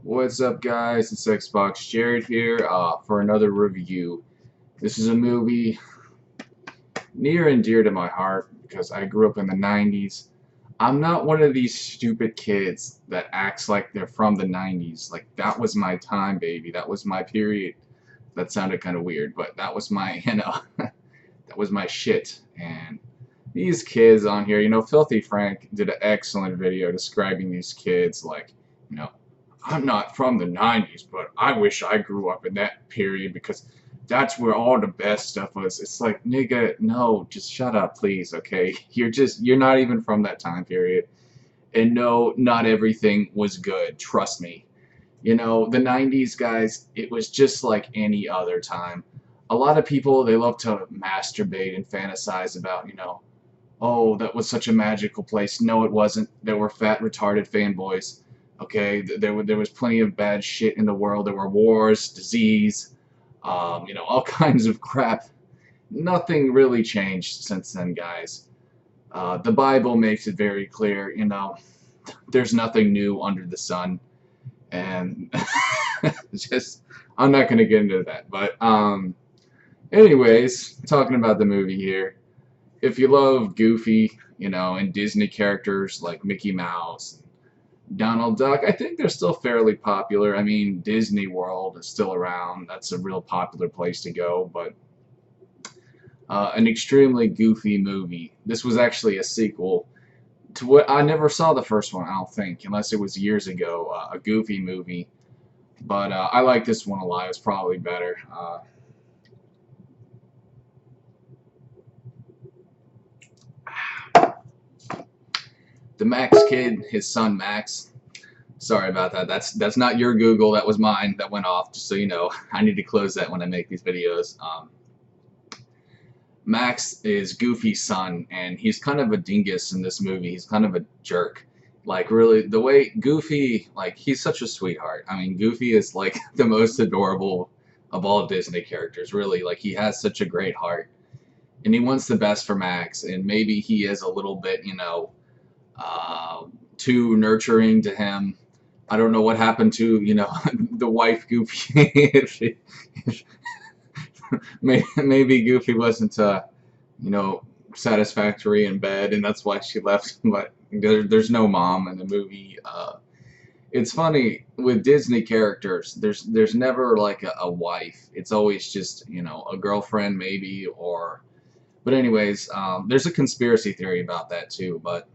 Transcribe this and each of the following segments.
What's up, guys? It's Xbox Jared here for another review. This is a movie near and dear to my heart because I grew up in the 90s. I'm not one of these stupid kids that acts like they're from the 90s. Like, that was my time, baby. That was my period. That sounded kind of weird, but that was my, that was my shit. And these kids on here, Filthy Frank did an excellent video describing these kids like, you know, I'm not from the 90s, but I wish I grew up in that period because that's where all the best stuff was. It's like, nigga, no, just shut up, please, okay? You're not even from that time period. And no, not everything was good, trust me. The 90s, guys, it was just like any other time. A lot of people, they love to masturbate and fantasize about, oh, that was such a magical place. No, it wasn't. There were fat, retarded fanboys. Okay, there was plenty of bad shit in the world. There were wars, disease, all kinds of crap. Nothing really changed since then, guys. The Bible makes it very clear, there's nothing new under the sun, and just I'm not gonna get into that. But anyways, talking about the movie here. If you love Goofy, and Disney characters like Mickey Mouse, Donald Duck, I think they're still fairly popular. I mean, Disney World is still around. That's a real popular place to go, but an extremely goofy movie. This was actually a sequel to what I never saw the first one, I don't think, unless it was years ago, a Goofy movie. But I like this one a lot. It's probably better. The Max kid, his son Max. Sorry about that. That's not your Google. That was mine. That went off. Just so you know, I need to close that when I make these videos. Max is Goofy's son, and he's kind of a dingus in this movie. He's kind of a jerk. Like, really, the way Goofy, like, he's such a sweetheart. I mean, Goofy is, like, the most adorable of all Disney characters, really. Like, he has such a great heart. And he wants the best for Max, and maybe he is a little bit, too nurturing to him. I don't know what happened to, the wife Goofy. if maybe Goofy wasn't, you know, satisfactory in bed, and that's why she left. But there's no mom in the movie. It's funny with Disney characters. There's never like a wife. It's always just a girlfriend maybe or. But anyways, there's a conspiracy theory about that too. But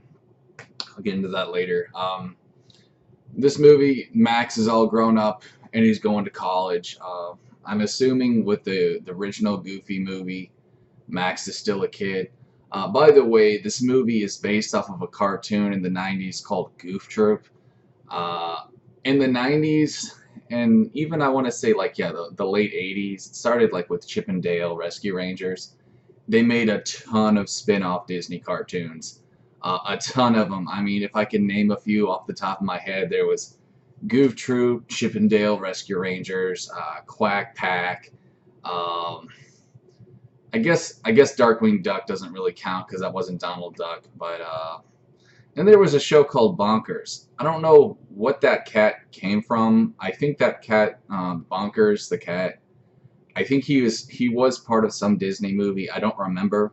I'll get into that later. This movie, Max is all grown up and he's going to college. I'm assuming with the original Goofy movie, Max is still a kid. By the way, this movie is based off of a cartoon in the 90s called Goof Troop. Uh, in the 90s, and even I want to say like, yeah, the late 80s, it started like with Chip and Dale Rescue Rangers. They made a ton of spin-off Disney cartoons. A ton of them. I mean, if I can name a few off the top of my head, there was Goof Troop, Chip and Dale Rescue Rangers, Quack Pack. Um, I guess Darkwing Duck doesn't really count because that wasn't Donald Duck. But then there was a show called Bonkers. I don't know what that cat came from. I think that cat, Bonkers, the cat. I think he was part of some Disney movie. I don't remember,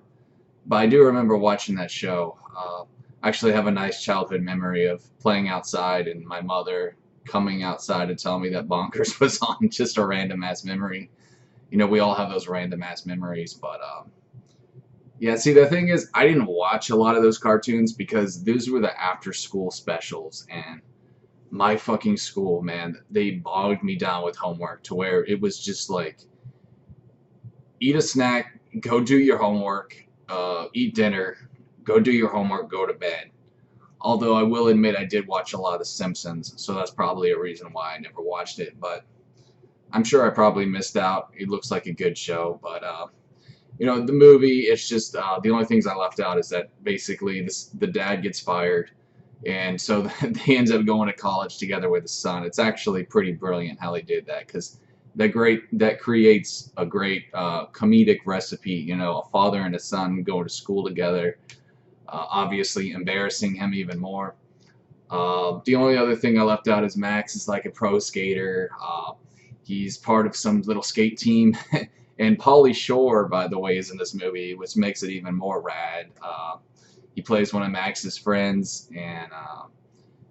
but I do remember watching that show. I actually have a nice childhood memory of playing outside and my mother coming outside to tell me that Bonkers was on. Just a random ass memory. We all have those random ass memories, but yeah. See, the thing is, I didn't watch a lot of those cartoons because those were the after school specials, and my fucking school, man, they bogged me down with homework to where it was just like eat a snack, go do your homework, eat dinner, go do your homework, go to bed. Although I will admit I did watch a lot of The Simpsons, so that's probably a reason why I never watched it. But I'm sure I probably missed out. It looks like a good show, but the movie, it's just the only things I left out is that basically the dad gets fired, and so they ends up going to college together with his son. It's actually pretty brilliant how they did that because that creates a great comedic recipe. A father and a son going to school together, obviously embarrassing him even more. The only other thing I left out is Max is like a pro skater. He's part of some little skate team. And Pauly Shore, by the way, is in this movie, which makes it even more rad. He plays one of Max's friends, and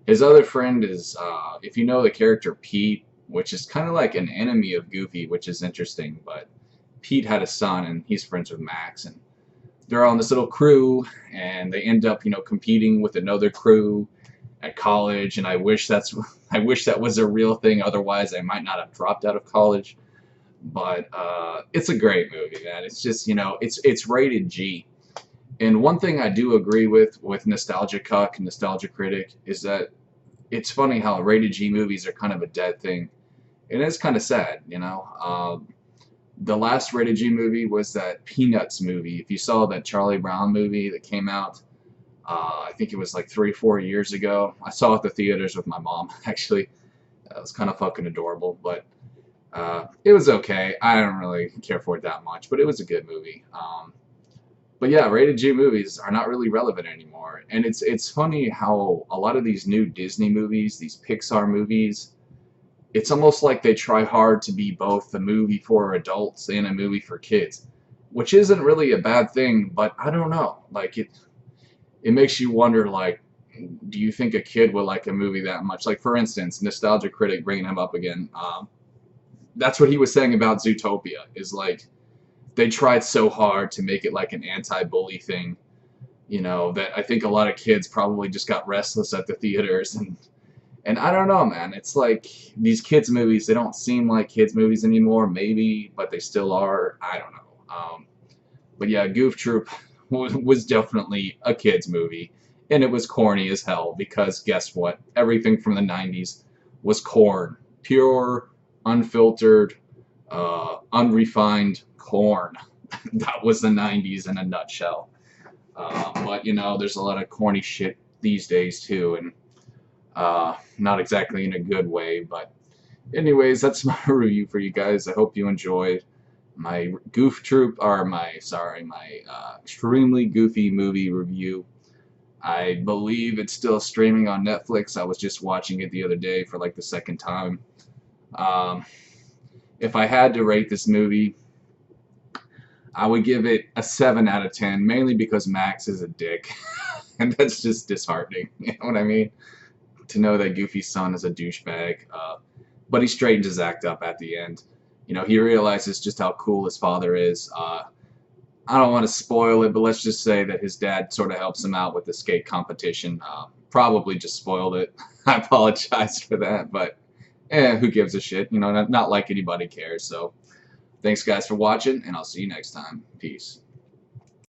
his other friend is, if you know the character Pete, which is kind of like an enemy of Goofy, which is interesting, but Pete had a son, and he's friends with Max, and they're on this little crew, and they end up, competing with another crew at college, and I wish I wish that was a real thing. Otherwise, I might not have dropped out of college. But it's a great movie, man. It's just it's rated G. And one thing I do agree with Nostalgia Cuck and Nostalgia Critic is that it's funny how rated G movies are kind of a dead thing. And it's kind of sad. The last rated G movie was that Peanuts movie. If you saw that Charlie Brown movie that came out, I think it was like 3 or 4 years ago. I saw it at the theaters with my mom, actually. It was kind of fucking adorable, but it was okay. I don't really care for it that much, but it was a good movie. But yeah, rated G movies are not really relevant anymore. And it's funny how a lot of these new Disney movies, these Pixar movies, it's almost like they try hard to be both a movie for adults and a movie for kids, which isn't really a bad thing, but I don't know. Like it makes you wonder, like, do you think a kid would like a movie that much? Like, for instance, Nostalgia Critic, bringing him up again, that's what he was saying about Zootopia, is like, they tried so hard to make it like an anti-bully thing, that I think a lot of kids probably just got restless at the theaters, and I don't know, man. It's like these kids movies, they don't seem like kids movies anymore, maybe, but they still are. I don't know. But yeah, Goof Troop was definitely a kids movie, and it was corny as hell because guess what? Everything from the 90s was corn. Pure, unfiltered, unrefined corn. That was the 90s in a nutshell. But there's a lot of corny shit these days too, and not exactly in a good way. But anyways, that's my review for you guys. I hope you enjoyed my Goof Troop, or my extremely goofy movie review. I believe it's still streaming on Netflix. I was just watching it the other day for like the second time. If I had to rate this movie, I would give it a 7 out of 10, mainly because Max is a dick. And that's just disheartening, you know what I mean? To know that Goofy's son is a douchebag. But he straightens his act up at the end. He realizes just how cool his father is. I don't want to spoil it, but let's just say that his dad sort of helps him out with the skate competition. Probably just spoiled it. I apologize for that, but who gives a shit? Not like anybody cares. So thanks guys for watching, and I'll see you next time. Peace.